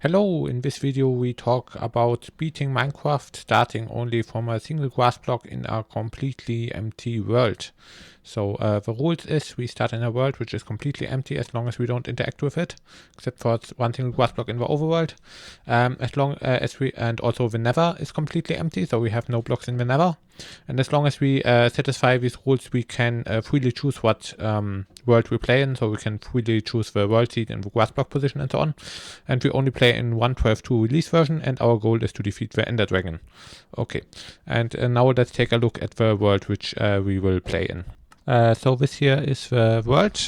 Hello, in this video we talk about beating Minecraft starting only from a single grass block in a completely empty world. So the rules is we start in a world which is completely empty as long as we don't interact with it, except for one single grass block in the overworld. As long as and also the nether is completely empty, so we have no blocks in the nether. And as long as we satisfy these rules, we can freely choose what world we play in, so we can freely choose the world seed and the grass block position and so on. And we only play in 1.12.2 release version, and our goal is to defeat the Ender Dragon. Okay, and now let's take a look at the world which we will play in. So this here is the world.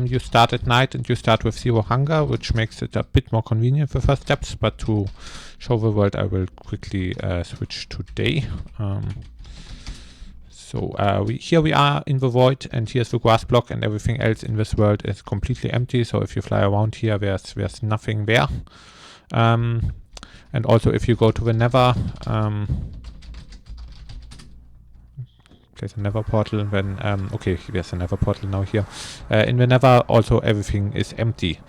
You start at night and you start with 0 hunger, which makes it a bit more convenient for first steps, but to show the world I will quickly switch to day. Here we are in the void, and here's the grass block, and everything else in this world is completely empty. So if you fly around here, there's nothing there. And also if you go to the nether, there's a nether portal, then okay, there's a nether portal now here. In the nether also everything is empty.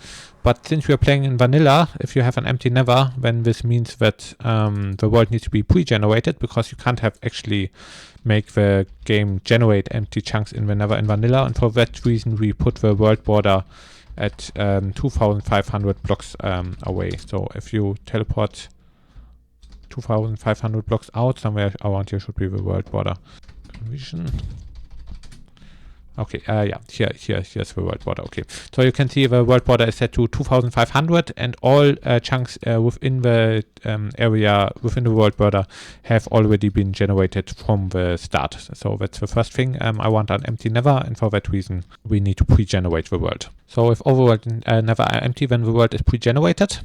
But since we are playing in vanilla, if you have an empty nether, then this means that the world needs to be pre-generated, because you can't have actually make the game generate empty chunks in the nether in vanilla, and for that reason we put the world border at 2500 blocks away. So if you teleport 2500 blocks out, somewhere around here should be the world border. Vision. Okay, yeah, here's the world border. Okay, so you can see the world border is set to 2500, and all chunks within the area within the world border have already been generated from the start. So that's the first thing. I want an empty nether, and for that reason we need to pre-generate the world. So if overworld and nether are empty, then the world is pre-generated.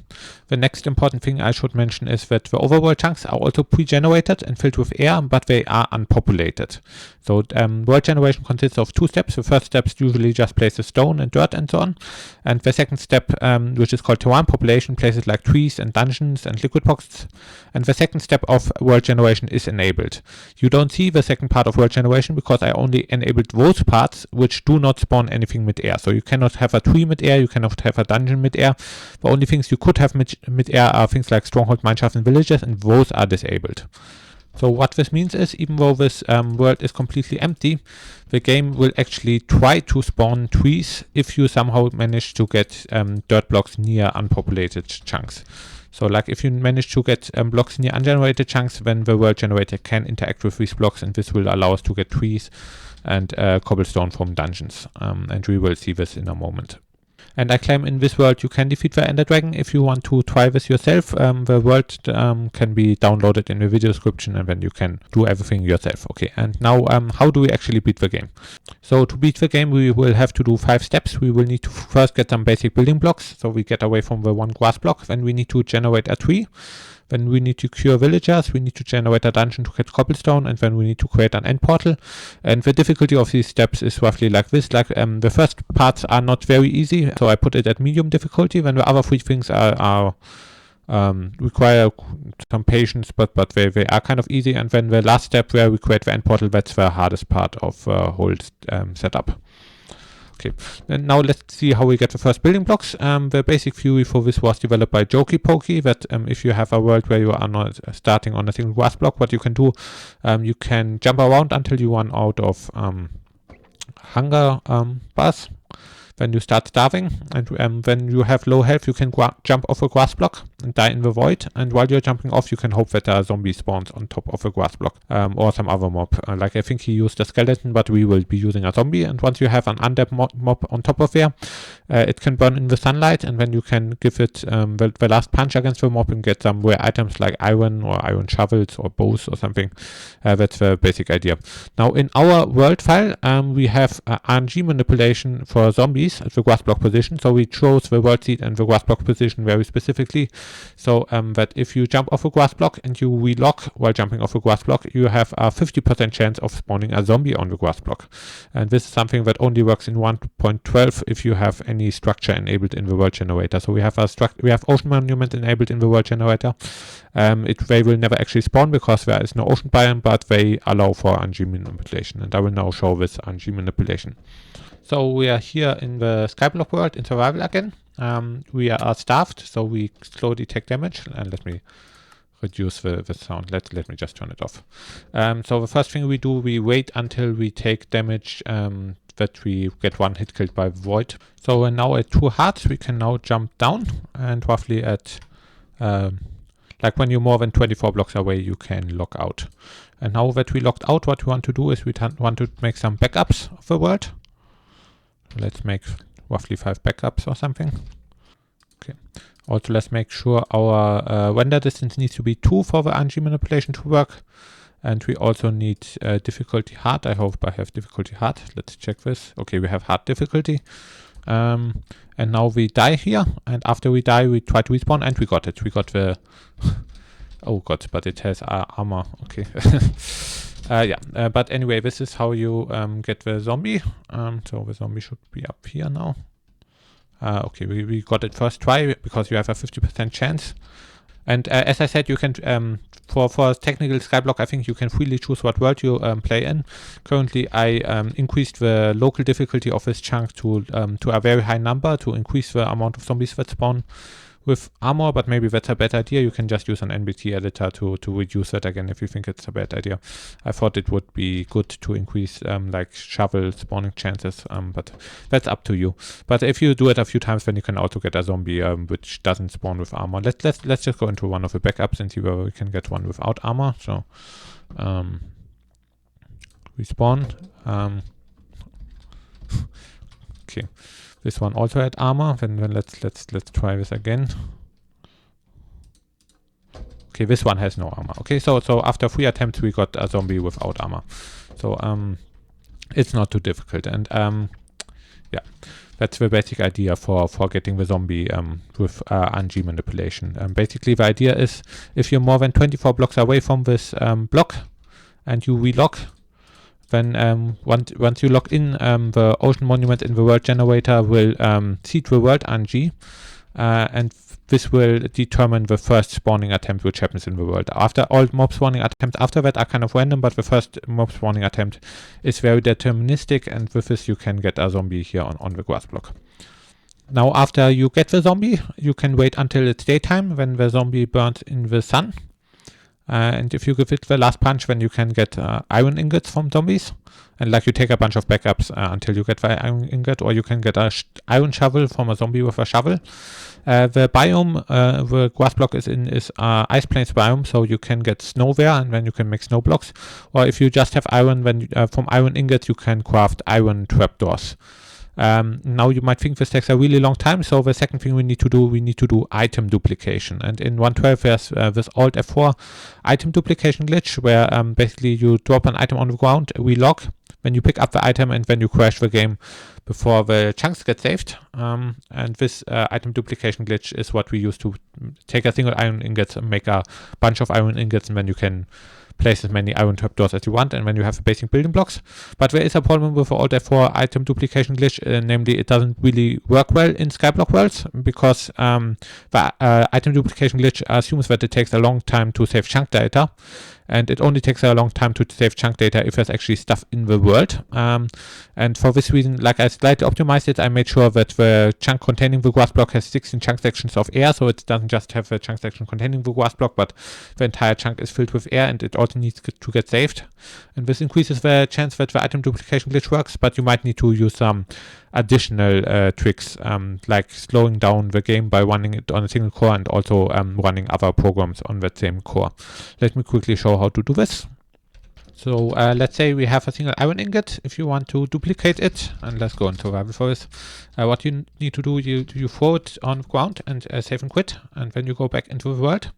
The next important thing I should mention is that the overworld chunks are also pre-generated and filled with air, but they are unpopulated. So world generation consists of 2 steps. The first step usually just places stone and dirt and so on. And the second step, which is called terrain population, places like trees and dungeons and liquid boxes. And the second step of world generation is enabled. You don't see the second part of world generation because I only enabled those parts which do not spawn anything mid-air. So you cannot have a tree mid-air, you cannot have a dungeon mid-air. The only things you could have mid-air are things like stronghold, mineshafts and villages, and those are disabled. So what this means is, even though this world is completely empty, the game will actually try to spawn trees if you somehow manage to get dirt blocks near unpopulated chunks. So like if you manage to get blocks near ungenerated chunks, then the world generator can interact with these blocks, and this will allow us to get trees and cobblestone from dungeons. And we will see this in a moment. And I claim in this world you can defeat the Ender Dragon. If you want to try this yourself, the world can be downloaded in the video description, and then you can do everything yourself. Okay, and now how do we actually beat the game? So to beat the game we will have to do 5 steps. We will need to first get some basic building blocks, so we get away from the one grass block. Then we need to generate a tree. Then we need to cure villagers, we need to generate a dungeon to get cobblestone, and then we need to create an end portal. And the difficulty of these steps is roughly like this. Like the first parts are not very easy, so I put it at medium difficulty. When the other 3 things are require some patience, but they are kind of easy. And then the last step where we create the end portal, that's the hardest part of the whole setup. Okay, and now let's see how we get the first building blocks. The basic theory for this was developed by Jokey Pokey, that if you have a world where you are not starting on a single grass block, what you can do, you can jump around until you run out of hunger bars. Then you start starving, and when you have low health, you can jump off a grass block and die in the void. And while you're jumping off, you can hope that a zombie spawns on top of a grass block, or some other mob. Like I think he used a skeleton, but we will be using a zombie. And once you have an undead mob on top of there, it can burn in the sunlight, and then you can give it the last punch against the mob and get some rare items like iron or iron shovels or bows or something. That's the basic idea. Now in our world file, we have RNG manipulation for zombies at the grass block position. So we chose the world seed and the grass block position very specifically, so that if you jump off a grass block and you relock while jumping off a grass block, you have a 50% chance of spawning a zombie on the grass block. And this is something that only works in 1.12 if you have any structure enabled in the world generator. So we have ocean monument enabled in the world generator. They will never actually spawn because there is no ocean biome, but they allow for RNG manipulation, and I will now show this RNG manipulation. So we are here in the Skyblock world in survival again. we are starved, so we slowly take damage. And let me reduce the sound. Let me just turn it off. So the first thing we do, we wait until we take damage that we get one hit killed by void. So we're now at 2 hearts. We can now jump down, and roughly at like when you're more than 24 blocks away, you can log out. And now that we logged out, what we want to do is we want to make some backups of the world. Let's make roughly 5 backups or something. Okay. Also, let's make sure our render distance needs to be 2 for the RNG manipulation to work. And we also need difficulty hard. I hope I have difficulty hard. Let's check this. Okay, we have hard difficulty. And now we die here. And after we die, we try to respawn, and we got it. We got the... oh god, but it has armor. Okay. Yeah, but anyway, this is how you get the zombie. So the zombie should be up here now. Okay, we got it first try because you have a 50% chance. And as I said, you can, for technical skyblock, I think you can freely choose what world you play in. Currently, I increased the local difficulty of this chunk to a very high number to increase the amount of zombies that spawn with armor, but maybe that's a bad idea. You can just use an NBT editor to reduce that again if you think it's a bad idea. I thought it would be good to increase like shovel spawning chances, but that's up to you. But if you do it a few times, then you can also get a zombie which doesn't spawn with armor. Let's just go into one of the backups and see where we can get one without armor. So respawn. Okay. This one also had armor. Then let's try this again. Okay, this one has no armor. Okay, so after 3 attempts we got a zombie without armor. So it's not too difficult. And yeah, that's the basic idea for getting the zombie with RNG manipulation. Basically, the idea is if you're more than 24 blocks away from this block and you relog, then once you log in, the ocean monument in the world generator will seed the world RNG, and this will determine the first spawning attempt which happens in the world. After all mob spawning attempts after that are kind of random, but the first mob spawning attempt is very deterministic, and with this you can get a zombie here on the grass block. Now after you get the zombie, you can wait until it's daytime when the zombie burns in the sun. And if you give it the last punch, then you can get iron ingots from zombies. And like you take a bunch of backups until you get the iron ingot, or you can get a iron shovel from a zombie with a shovel. The biome, the grass block is ice plains biome, so you can get snow there, and then you can make snow blocks. Or if you just have iron, then from iron ingots you can craft iron trapdoors. Now you might think this takes a really long time, so the second thing we need to do item duplication. And in 1.12 there's this Alt F4 item duplication glitch where basically you drop an item on the ground, relog, then you pick up the item, and then you crash the game before the chunks get saved. And this item duplication glitch is what we use to take a single iron ingot and make a bunch of iron ingots, and then you can place as many iron trapdoors as you want, and when you have the basic building blocks. But there is a problem with the Alt F4 item duplication glitch, namely it doesn't really work well in skyblock worlds, because the item duplication glitch assumes that it takes a long time to save chunk data, and it only takes a long time to save chunk data if there's actually stuff in the world. And for this reason, like I slightly optimized it, I made sure that the chunk containing the grass block has 16 chunk sections of air, so it doesn't just have the chunk section containing the grass block, but the entire chunk is filled with air, and it also needs to get saved. And this increases the chance that the item duplication glitch works, but you might need to use some additional tricks, like slowing down the game by running it on a single core, and also running other programs on that same core. Let me quickly show how to do this. So let's say we have a single iron ingot. If you want to duplicate it, and let's go into survival for this, what you need to do, you throw it on the ground and save and quit, and then you go back into the world.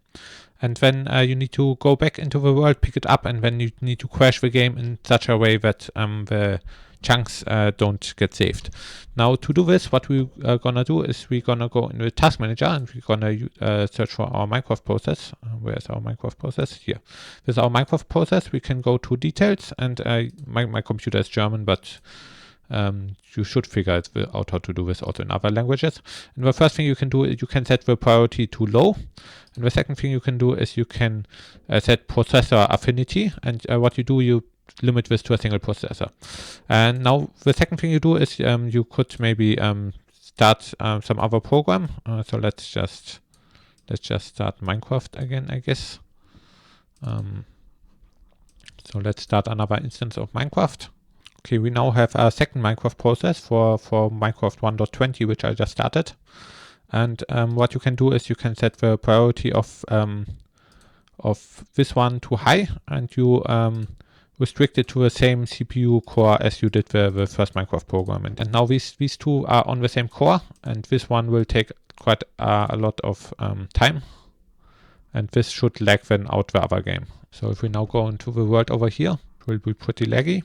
And then you need to go back into the world, pick it up, and then you need to crash the game in such a way that the chunks don't get saved. Now to do this, what we're gonna do is we're gonna go into the task manager, and we're gonna search for our Minecraft process. Where's our Minecraft process? Here. This is our Minecraft process. We can go to details, and my computer is German, but you should figure out how to do this also in other languages. And the first thing you can do is you can set the priority to low. And the second thing you can do is you can set processor affinity. And what you do, you limit this to a single processor. And now the second thing you do is you could maybe start some other program. So let's just start Minecraft again, I guess. So let's start another instance of Minecraft. Okay, we now have a second Minecraft process for Minecraft 1.20, which I just started. And what you can do is you can set the priority of this one to high, and you restrict it to the same CPU core as you did the first Minecraft program. And now these two are on the same core, and this one will take quite a lot of time. And this should lag then out the other game. So if we now go into the world over here, it will be pretty laggy.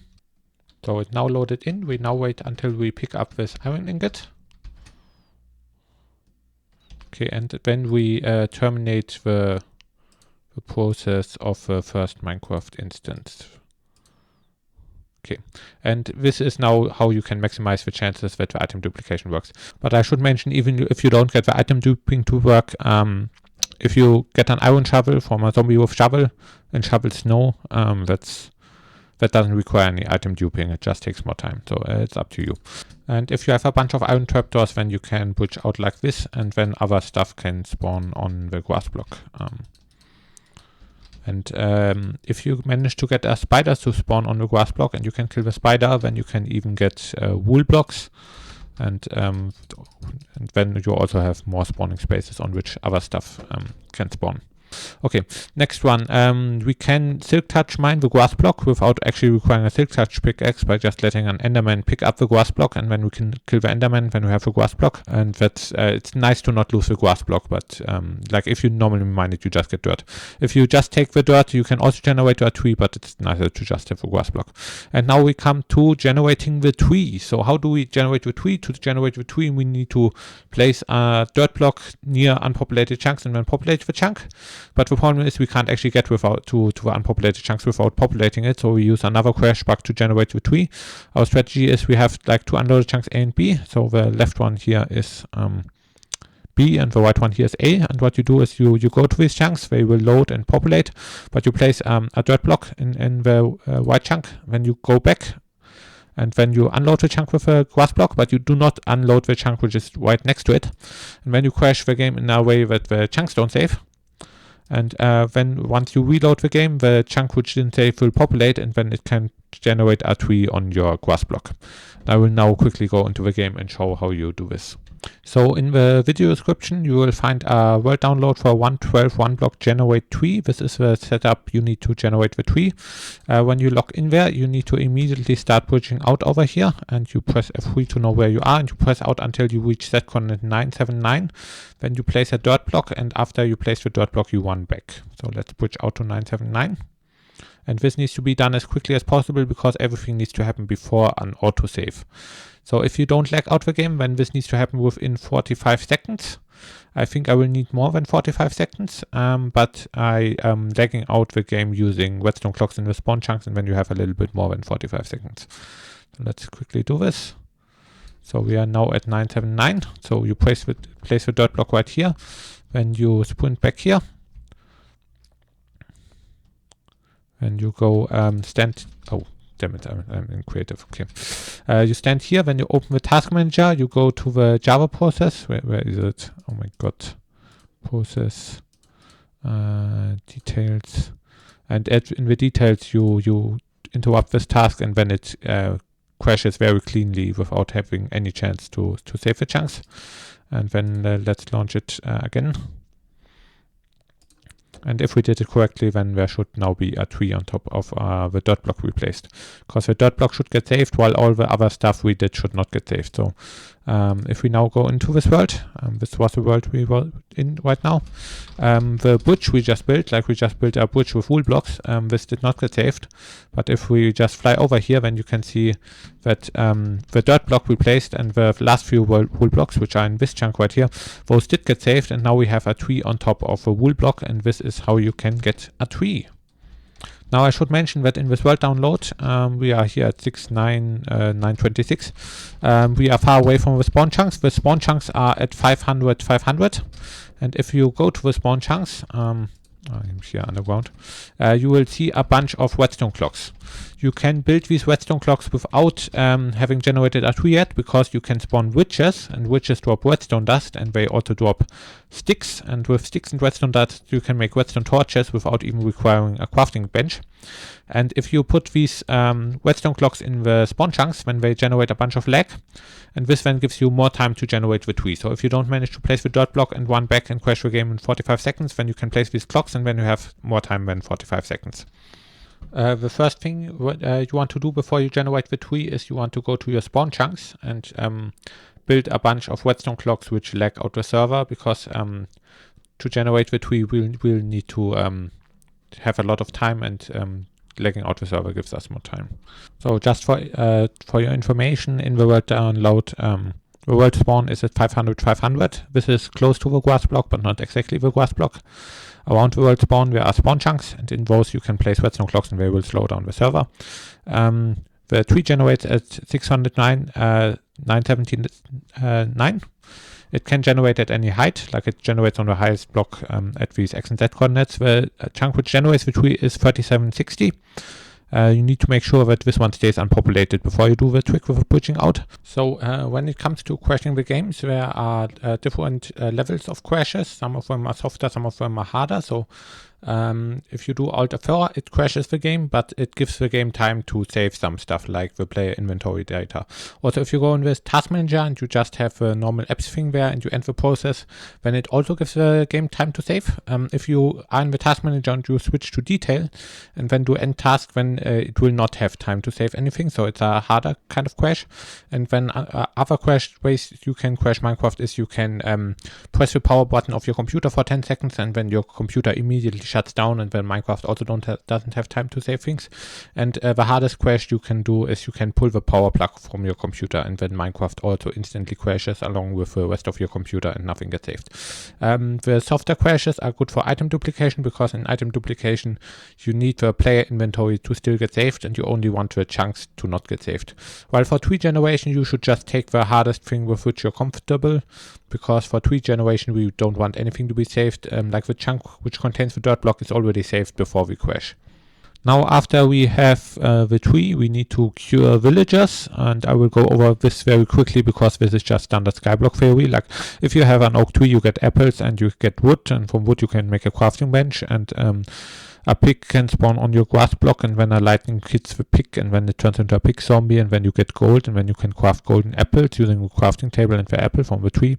So it's now loaded in. We now wait until we pick up this iron ingot. Okay, and then we terminate the process of the first Minecraft instance. Okay, and this is now how you can maximize the chances that the item duplication works. But I should mention, even if you don't get the item duping to work, if you get an iron shovel from a zombie with shovel and shovel snow, that doesn't require any item duping. It just takes more time, so it's up to you. And if you have a bunch of iron trapdoors, then you can bridge out like this, and then other stuff can spawn on the grass block. If you manage to get a spider to spawn on the grass block and you can kill the spider, then you can even get wool blocks. And then you also have more spawning spaces on which other stuff can spawn. Okay, next one. We can silk touch mine the grass block without actually requiring a silk touch pickaxe by just letting an enderman pick up the grass block, and then we can kill the enderman when we have the grass block. And that's it's nice to not lose the grass block, but like if you normally mine it, you just get dirt. If you just take the dirt, you can also generate a tree, but it's nicer to just have the grass block. And now we come to generating the tree. So how do we generate the tree? To generate the tree, we need to place a dirt block near unpopulated chunks and then populate the chunk. But the problem is we can't actually get to the unpopulated chunks without populating it, so we use another crash bug to generate the tree. Our strategy is we have like two unloaded chunks A and B, so the left one here is B and the right one here is A, and what you do is you go to these chunks, they will load and populate, but you place a dirt block in the white chunk, then you go back, and then you unload the chunk with a grass block, but you do not unload the chunk which is right next to it, and then you crash the game in a way that the chunks don't save. And then once you reload the game, the chunk which didn't save will populate, and then it can generate a tree on your grass block. I will now quickly go into the game and show how you do this. So in the video description, you will find a world download for 1.12 one block generate tree. This is the setup you need to generate the tree. When you log in there, you need to immediately start bridging out over here, and you press F3 to know where you are, and you press out until you reach set coordinate 979. Then you place a dirt block, and after you place the dirt block, you run back. So let's bridge out to 979. And this needs to be done as quickly as possible because everything needs to happen before an autosave. So if you don't lag out the game, then this needs to happen within 45 seconds. I think I will need more than 45 seconds, but I am lagging out the game using redstone clocks in the spawn chunks, and then you have a little bit more than 45 seconds. So let's quickly do this. So we are now at 979. So you place the dirt block right here. Then you sprint back here. And you go stand. Oh, damn it! I'm in creative. Okay. You stand here. When you open the task manager, you go to the Java process. Where is it? Oh my god. Process. Details. And in the details, you interrupt this task, and then it crashes very cleanly without having any chance to save the chunks. And then let's launch it again. And if we did it correctly, then there should now be a tree on top of the dirt block we placed. Because the dirt block should get saved, while all the other stuff we did should not get saved. So if we now go into this world, this was the world we were in right now. The bridge we just built, like we just built a bridge with wool blocks, this did not get saved. But if we just fly over here, then you can see that the dirt block we placed and the last few wool blocks, which are in this chunk right here, those did get saved, and now we have a tree on top of a wool block, and this is how you can get a tree. Now I should mention that in this world download, we are here at 926. We are far away from the spawn chunks. The spawn chunks are at 500, 500. And if you go to the spawn chunks, here underground, you will see a bunch of redstone clocks. You can build these redstone clocks without having generated a tree yet, because you can spawn witches, and witches drop redstone dust, and they also drop sticks, and with sticks and redstone dust you can make redstone torches without even requiring a crafting bench. And if you put these redstone clocks in the spawn chunks, then they generate a bunch of lag, and this then gives you more time to generate the tree. So if you don't manage to place the dirt block and run back and crash the game in 45 seconds, then you can place these clocks, and then you have more time than 45 seconds. The first thing you want to do before you generate the tree is you want to go to your spawn chunks and build a bunch of redstone clocks which lag out the server, because to generate the tree we'll need to have a lot of time, and lagging out the server gives us more time. So just for your information, in the world download, the world spawn is at 500. This is close to the grass block, but not exactly the grass block. Around the world spawn there are spawn chunks, and in those you can place redstone clocks, and they will slow down the server. The tree generates at 609, 979. It can generate at any height, like it generates on the highest block at these X and Z coordinates. The chunk which generates the tree is 3760. You need to make sure that this one stays unpopulated before you do the trick with bridging out. So when it comes to crashing the games, there are different levels of crashes. Some of them are softer, some of them are harder. So if you do Alt F4, it crashes the game, but it gives the game time to save some stuff like the player inventory data. Also, if you go in with Task Manager and you just have a normal apps thing there and you end the process, then it also gives the game time to save. If you are in the Task Manager and you switch to Detail and then do End Task, then it will not have time to save anything, so it's a harder kind of crash. And then other crash ways you can crash Minecraft is you can press the power button of your computer for 10 seconds, and then your computer immediately shuts down, and then Minecraft also doesn't have time to save things. And the hardest crash you can do is you can pull the power plug from your computer, and then Minecraft also instantly crashes along with the rest of your computer and nothing gets saved. The softer crashes are good for item duplication, because in item duplication you need the player inventory to still get saved, and you only want the chunks to not get saved. While for tree generation you should just take the hardest thing with which you're comfortable, because for tree generation we don't want anything to be saved, like the chunk which contains the dirt block is already saved before we crash. Now after we have the tree, we need to cure villagers, and I will go over this very quickly because this is just standard skyblock theory. Like if you have an oak tree you get apples and you get wood, and from wood you can make a crafting bench, and a pig can spawn on your grass block, and when a lightning hits the pig, and then it turns into a pig zombie, and then you get gold, and then you can craft golden apples using the crafting table and the apple from the tree.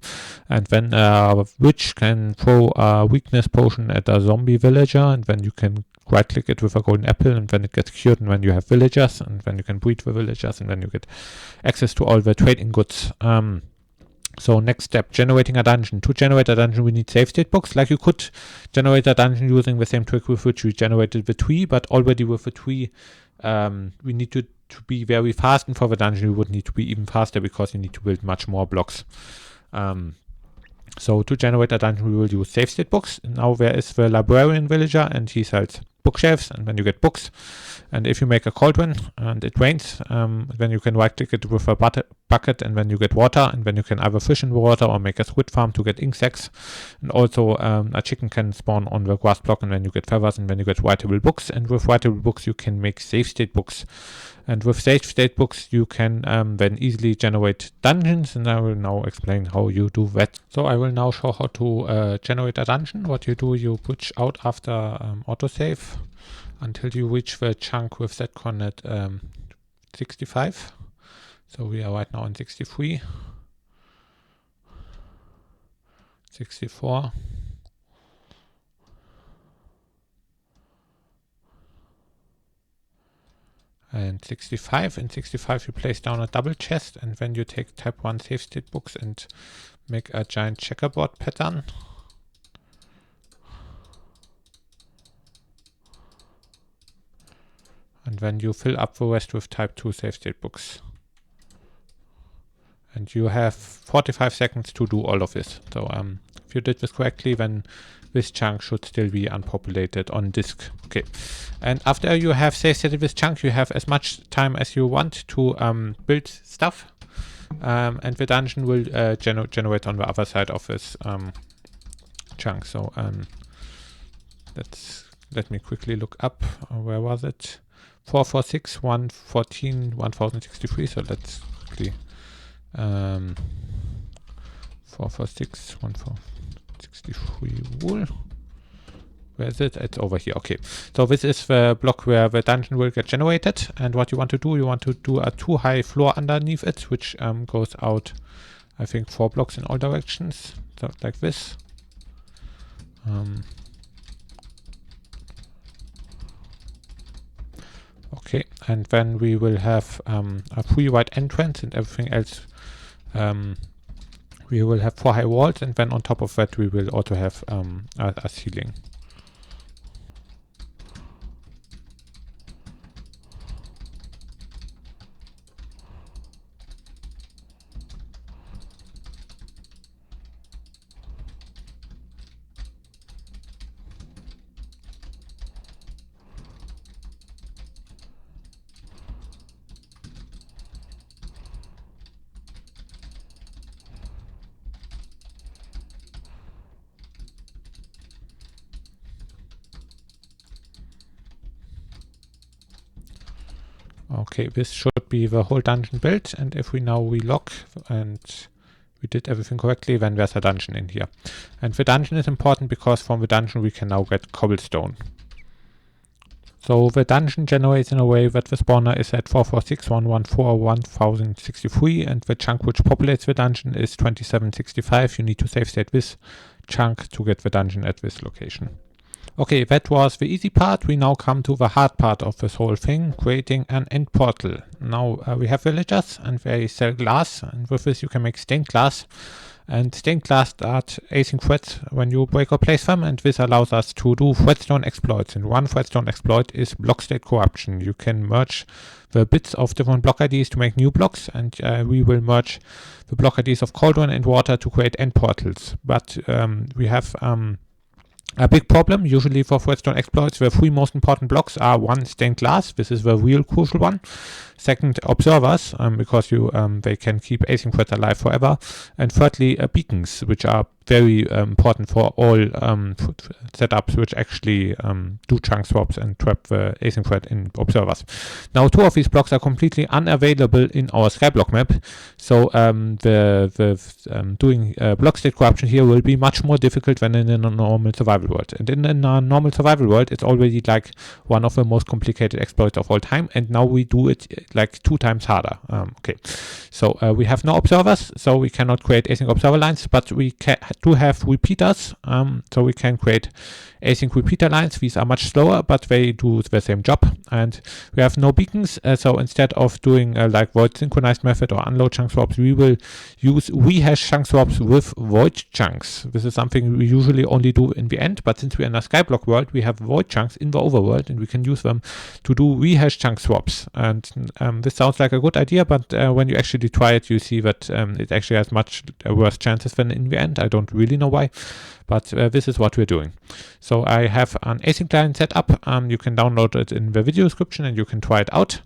And then a witch can throw a weakness potion at a zombie villager, and then you can right click it with a golden apple, and then it gets cured, and then you have villagers, and then you can breed the villagers, and then you get access to all the trading goods. So next step, generating a dungeon. To generate a dungeon we need save state books. Like you could generate a dungeon using the same trick with which we generated the tree, but already with the tree we need to be very fast, and for the dungeon we would need to be even faster because you need to build much more blocks. So to generate a dungeon we will use save state books. Now there is the librarian villager, and he sells bookshelves, and then you get books. And if you make a cauldron and it rains, then you can right click it with a bucket, and then you get water, and then you can either fish in the water or make a squid farm to get ink sacs. And also a chicken can spawn on the grass block, and then you get feathers, and then you get writable books. And with writable books you can make save state books. And with save state books you can then easily generate dungeons, and I will now explain how you do that. So I will now show how to generate a dungeon. What you do, you bridge out after autosave until you reach the chunk with that coordinate 65. So we are right now in 63, 64, and 65. In 65 you place down a double chest, and then you take type 1 save state books and make a giant checkerboard pattern. And then you fill up the rest with type 2 save state books. And you have 45 seconds to do all of this. So if you did this correctly, then this chunk should still be unpopulated on disk. Okay. And after you have save stated this chunk, you have as much time as you want to build stuff. And the dungeon will generate on the other side of this chunk. So let me quickly look up. Where was it? 446, 114, 1063. So let's quickly 446, 1463 wool. Where is it? It's over here. Okay. So this is the block where the dungeon will get generated. And what you want to do a 2-high floor underneath it, which goes out, I think, 4 blocks in all directions. So like this. Okay, and then we will have a 3 wide entrance and everything else. We will have 4 high walls, and then on top of that we will also have a ceiling. Okay, this should be the whole dungeon built, and if we now relog and we did everything correctly, then there's a dungeon in here. And the dungeon is important because from the dungeon we can now get cobblestone. So the dungeon generates in a way that the spawner is at 446, 114, 1063, and the chunk which populates the dungeon is 2765. You need to save state this chunk to get the dungeon at this location. Okay, that was the easy part. We now come to the hard part of this whole thing, creating an end portal. Now we have villagers and they sell glass, and with this you can make stained glass. And stained glass start async threads when you break or place them, and this allows us to do threadstone exploits. And one threadstone exploit is block state corruption. You can merge the bits of different block IDs to make new blocks, and we will merge the block IDs of cauldron and water to create end portals. But we have a big problem. Usually for threadstone exploits, the 3 most important blocks are 1, stained glass. This is the real crucial one. Second, observers, because they can keep async threads alive forever. And thirdly, beacons, which are very important for all setups which actually do chunk swaps and trap the async thread in observers. Now 2 of these blocks are completely unavailable in our skyblock map, so doing block state corruption here will be much more difficult than in a normal survival world. And in a normal survival world, it's already like one of the most complicated exploits of all time, and now we do it like 2 times harder. Okay, so we have no observers, so we cannot create async observer lines, but we do have repeaters, so we can create async repeater lines. These are much slower, but they do the same job. And we have no beacons, so instead of doing like void synchronized method or unload chunk swaps, we will use rehash chunk swaps with void chunks. This is something we usually only do in the end, but since we're in a skyblock world, we have void chunks in the overworld, and we can use them to do rehash chunk swaps. And this sounds like a good idea, but when you actually try it, you see that it actually has much worse chances than in the end. I don't really know why, but this is what we're doing. So I have an async line set up. You can download it in the video description and you can try it out.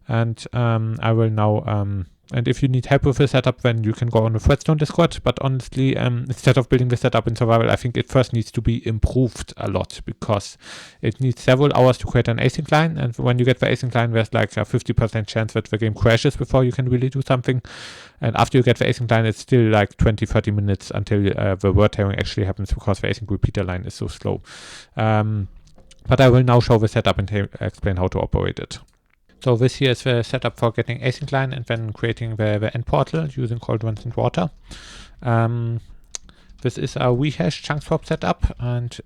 And I will now and if you need help with the setup, then you can go on the Threadstone Discord. But honestly, instead of building the setup in survival, I think it first needs to be improved a lot, because it needs several hours to create an async line. And when you get the async line, there's like a 50% chance that the game crashes before you can really do something. And after you get the async line, it's still like 20-30 minutes until the word tearing actually happens, because the async repeater line is so slow. But I will now show the setup and explain how to operate it. So this here is the setup for getting async line and then creating the end portal using cauldrons and water. This is a rehash chunk swap setup, and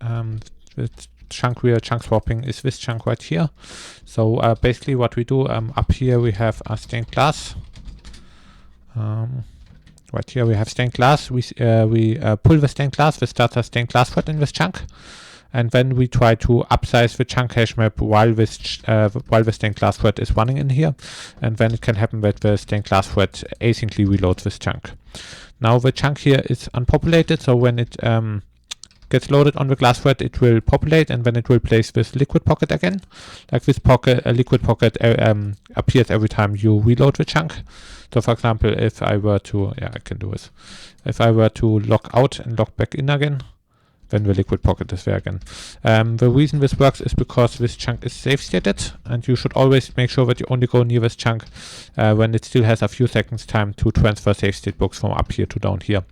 the chunk we are chunk swapping is this chunk right here. So basically what we do, up here we have a stained glass. Right here we have stained glass. We pull the stained glass. This starts a stained glass thread in this chunk. And then we try to upsize the chunk hash map while the stained glass thread is running in here. And then it can happen that the stained glass thread asyncly reloads this chunk. Now the chunk here is unpopulated, so when it gets loaded on the glass thread, it will populate, and then it will place this liquid pocket again. Like this pocket, a liquid pocket appears every time you reload the chunk. So for example, if I were to, I can do this. If I were to log out and log back in again, when the liquid pocket is there again. The reason this works is because this chunk is safe stated, and you should always make sure that you only go near this chunk when it still has a few seconds time to transfer safe state blocks from up here to down here.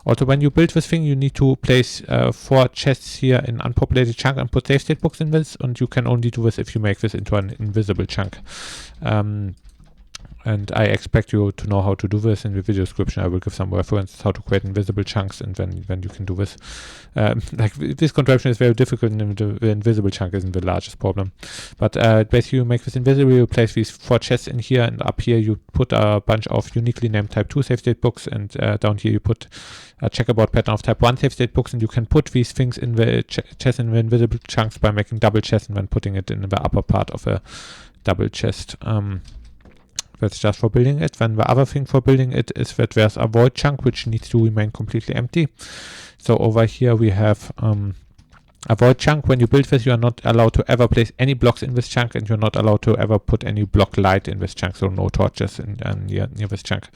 Also, when you build this thing, you need to place 4 chests here in unpopulated chunk and put safe state blocks in this, and you can only do this if you make this into an invisible chunk. And I expect you to know how to do this. In the video description I will give some references how to create invisible chunks and when you can do this. Like this contraption is very difficult, and the invisible chunk isn't the largest problem. But basically you make this invisible, you place these 4 chests in here, and up here you put a bunch of uniquely named type 2 safe state books, and down here you put a checkerboard pattern of type 1 safe state books, and you can put these things in the chest in the invisible chunks by making double chests and then putting it in the upper part of a double chest. That's just for building it. Then the other thing for building it is that there's a void chunk which needs to remain completely empty. So over here we have a void chunk. When you build this, you are not allowed to ever place any blocks in this chunk, and you're not allowed to ever put any block light in this chunk, so no torches near this chunk.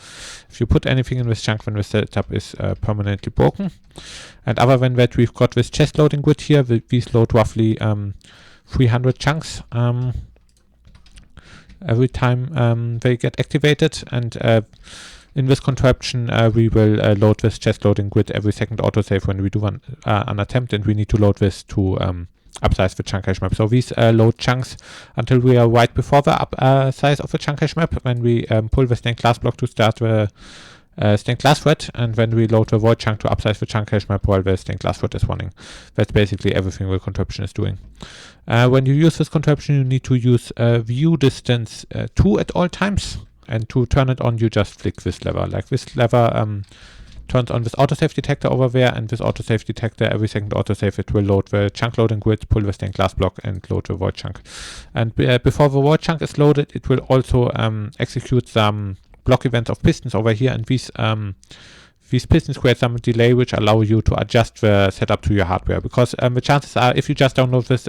If you put anything in this chunk, then the setup is permanently broken. And other than that, we've got this chest loading grid here. These load roughly 300 chunks every time they get activated, and in this contraption we will load this chest loading grid every second autosave when we do an attempt, and we need to load this to upsize the chunk hash map. So these load chunks until we are right before the size of the chunk hash map, when we pull the stained glass block to start the stained glass thread, and when we load the void chunk to upsize the chunk hash map while the stained glass thread is running. That's basically everything the contraption is doing. When you use this contraption, you need to use view distance 2 at all times, and to turn it on you just flick this lever. Like this lever turns on this autosave detector over there, and this autosave detector, every second autosave, it will load the chunk loading grid, pull the stained glass block, and load the void chunk. And before the void chunk is loaded, it will also execute some block events of pistons over here, and these pistons create some delay which allow you to adjust the setup to your hardware, because the chances are if you just download this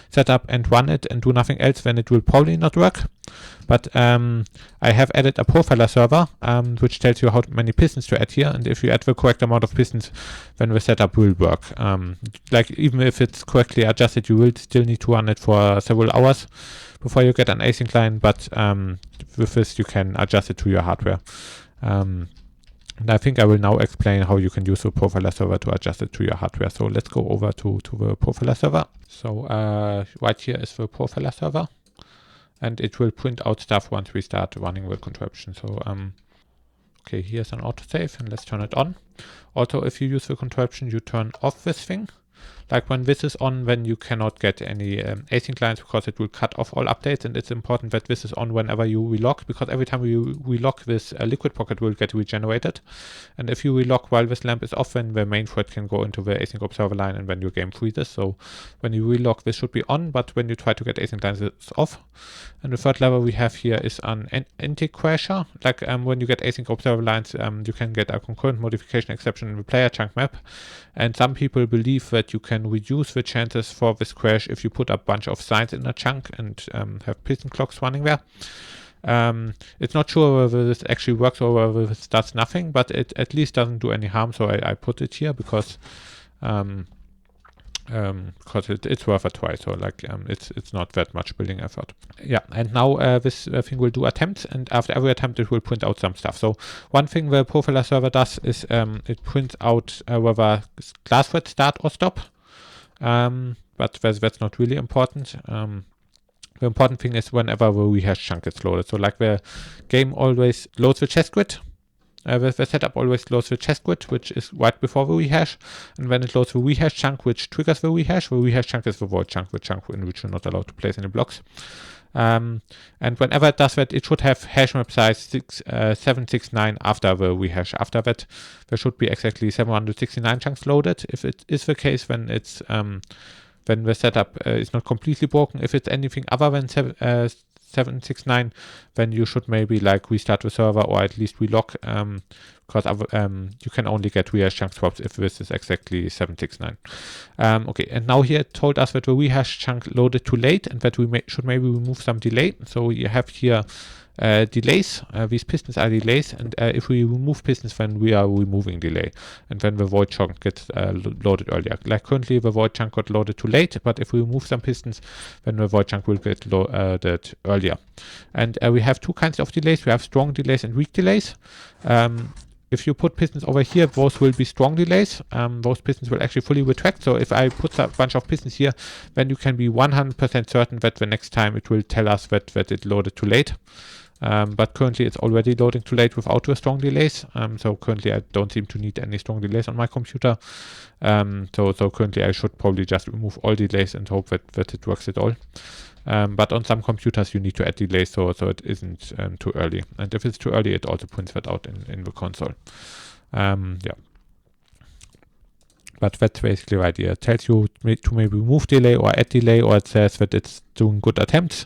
setup and run it and do nothing else, then it will probably not work. But I have added a profiler server which tells you how many pistons to add here, and if you add the correct amount of pistons, then the setup will work. Like even if it's correctly adjusted, you will still need to run it for several hours before you get an async line, but with this you can adjust it to your hardware. And I think I will now explain how you can use the profiler server to adjust it to your hardware. So let's go over to the profiler server. So right here is the profiler server, and it will print out stuff once we start running the contraption. So okay, here's an autosave, and let's turn it on. Also, if you use the contraption, you turn off this thing. Like when this is on, then you cannot get any async lines, because it will cut off all updates, and it's important that this is on whenever you relock, because every time you relock, this liquid pocket will get regenerated. And if you relock while this lamp is off, then the main thread can go into the async observer line, and then your game freezes. So when you relock, this should be on, but when you try to get async lines, it's off. And the third lever we have here is an anti-crasher. Like when you get async observer lines, you can get a concurrent modification exception in the player chunk map. And some people believe that you can reduce the chances for this crash if you put a bunch of signs in a chunk and have piston clocks running there. It's not sure whether this actually works or whether this does nothing, but it at least doesn't do any harm, so I put it here because it's worth a try. So like it's not that much building effort. Yeah, and now this thing will do attempts, and after every attempt it will print out some stuff. So one thing the profiler server does is it prints out whether glass threads start or stop, but that's not really important. The important thing is whenever the rehash chunk gets loaded. So like the game always loads the chest grid. The setup always loads the chest grid, which is right before the rehash, and when it loads the rehash chunk, which triggers the rehash chunk is the void chunk, the chunk in which you're not allowed to place any blocks. And whenever it does that, it should have hash map size 769 after the rehash. After that, there should be exactly 769 chunks loaded. If it is the case, then it's when the setup is not completely broken. If it's anything other than 769, then you should maybe like restart the server or at least relock, because you can only get rehash chunk swaps if this is exactly 769. Okay, and now here it told us that the rehash chunk loaded too late and that we should maybe remove some delay. So you have here delays. These pistons are delays, and if we remove pistons, then we are removing delay, and then the void chunk gets loaded earlier. Like currently, the void chunk got loaded too late, but if we remove some pistons, then the void chunk will get loaded earlier. And we have two kinds of delays. We have strong delays and weak delays. If you put pistons over here, those will be strong delays. Those pistons will actually fully retract. So if I put a bunch of pistons here, then you can be 100% certain that the next time it will tell us that it loaded too late. But currently it's already loading too late without the strong delays. So currently I don't seem to need any strong delays on my computer. So currently I should probably just remove all delays and hope that it works at all. But on some computers you need to add delays so it isn't too early. And if it's too early, it also prints that out in the console. Yeah. But that's basically the idea. It tells you to maybe remove delay or add delay, or it says that it's doing good attempts.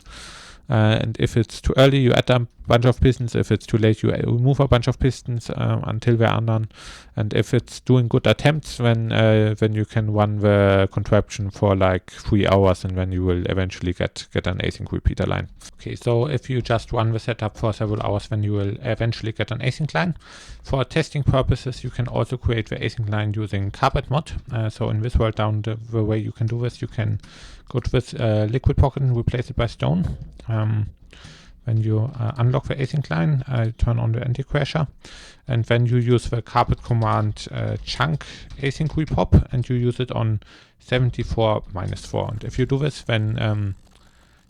And if it's too early, you add a bunch of pistons. If it's too late, you remove a bunch of pistons until they're undone. And if it's doing good attempts, then you can run the contraption for like 3 hours, and then you will eventually get an async repeater line. Okay, so if you just run the setup for several hours, then you will eventually get an async line. For testing purposes, you can also create the async line using carpet mod. So in this world down, the way you can do this, you can go to this liquid pocket and replace it by stone. When you unlock the async line, turn on the anti-crasher, and then you use the carpet command chunk async repop, and you use it on 74-4. And if you do this, then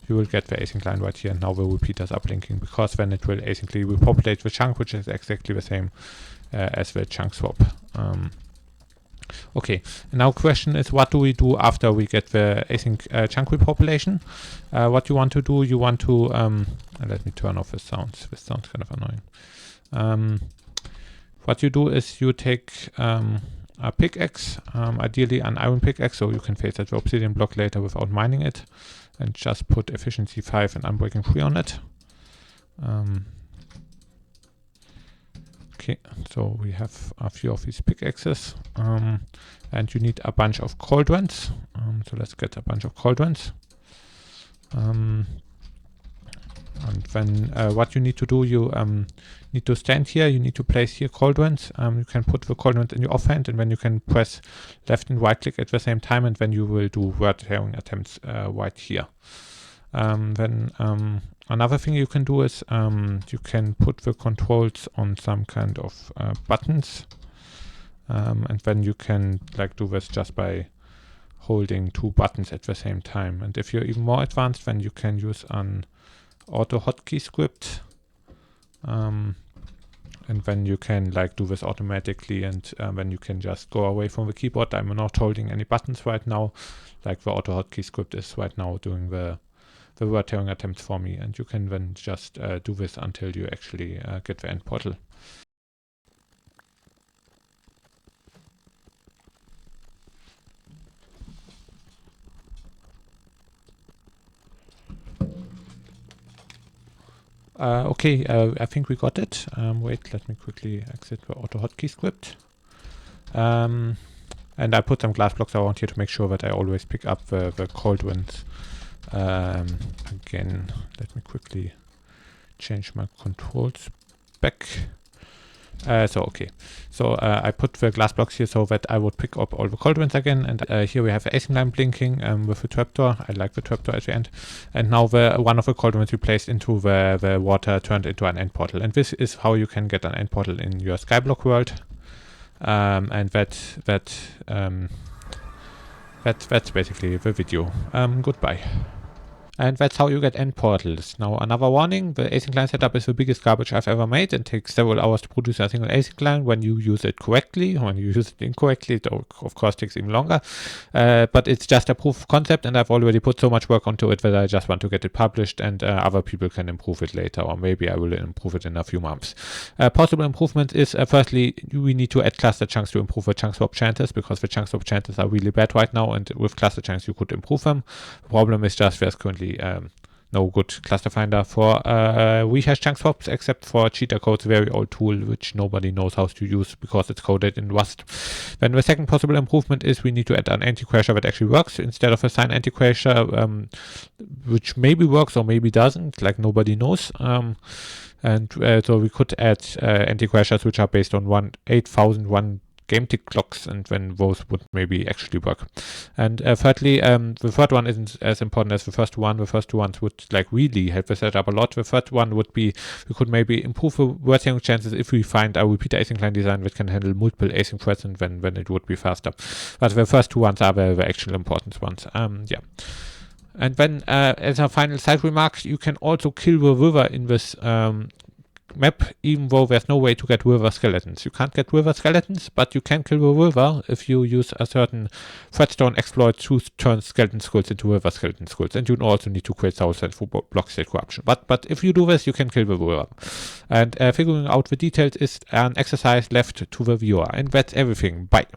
you will get the async line right here. And now the repeaters are blinking, because then it will asyncly repopulate the chunk, which is exactly the same as the chunk swap. Okay, now question is, what do we do after we get the async chunk repopulation? What you want to do, you want to, let me turn off the sounds. This sounds kind of annoying. What you do is you take a pickaxe, ideally an iron pickaxe, so you can face at the obsidian block later without mining it, and just put efficiency 5 and unbreaking 3 on it. Okay, so we have a few of these pickaxes, and you need a bunch of cauldrons. So let's get a bunch of cauldrons. And then what you need to do, you need to stand here, you need to place here cauldrons. You can put the cauldrons in your offhand, and then you can press left and right click at the same time, and then you will do word herring attempts right here. Another thing you can do is you can put the controls on some kind of buttons, and then you can like do this just by holding 2 buttons at the same time. And if you're even more advanced, then you can use an auto hotkey script, and then you can like do this automatically, and then you can just go away from the keyboard. I'm not holding any buttons right now, like the auto hotkey script is right now doing the word herring attempts for me, and you can then just do this until you actually get the end portal. Okay, I think we got it. Wait, let me quickly exit the auto hotkey script. And I put some glass blocks around here to make sure that I always pick up the cauldrons. Again, let me quickly change my controls back. Okay, so I put the glass blocks here so that I would pick up all the cauldrons again, and here we have the async line blinking with the trapdoor. I like the trapdoor at the end, and now one of the cauldrons we placed into the water turned into an end portal, and this is how you can get an end portal in your Skyblock world, and that's basically the video. Goodbye. And that's how you get end portals. Now, another warning, the async line setup is the biggest garbage I've ever made and takes several hours to produce a single async line when you use it correctly. When you use it incorrectly, it of course takes even longer. But it's just a proof of concept, and I've already put so much work onto it that I just want to get it published, and other people can improve it later, or maybe I will improve it in a few months. Possible improvement is, firstly, we need to add cluster chunks to improve the chunk swap chances, because the chunk swap chances are really bad right now, and with cluster chunks you could improve them. The problem is just there's currently no good cluster finder for rehash chunk swaps, except for cheater code's very old tool, which nobody knows how to use because it's coded in Rust. Then the second possible improvement is we need to add an anti-crasher that actually works instead of a sign anti-crasher, which maybe works or maybe doesn't, like nobody knows. So we could add anti-crashers which are based on 8001 game tick clocks, and then those would maybe actually work. And thirdly, the third one isn't as important as the first one. The first two ones would like really help the setup a lot. The third one would be we could maybe improve the word sharing chances if we find a repeater async line design that can handle multiple async threads, and then it would be faster. But the first two ones are the actual important ones. Yeah. And then as a final side remark, you can also kill the river in this map, even though there's no way to get river skeletons. You can't get river skeletons, but you can kill the river if you use a certain threadstone exploit to turn skeleton skulls into river skeleton skulls. And you also need to create soul set for block state corruption. But if you do this, you can kill the river. And figuring out the details is an exercise left to the viewer. And that's everything. Bye.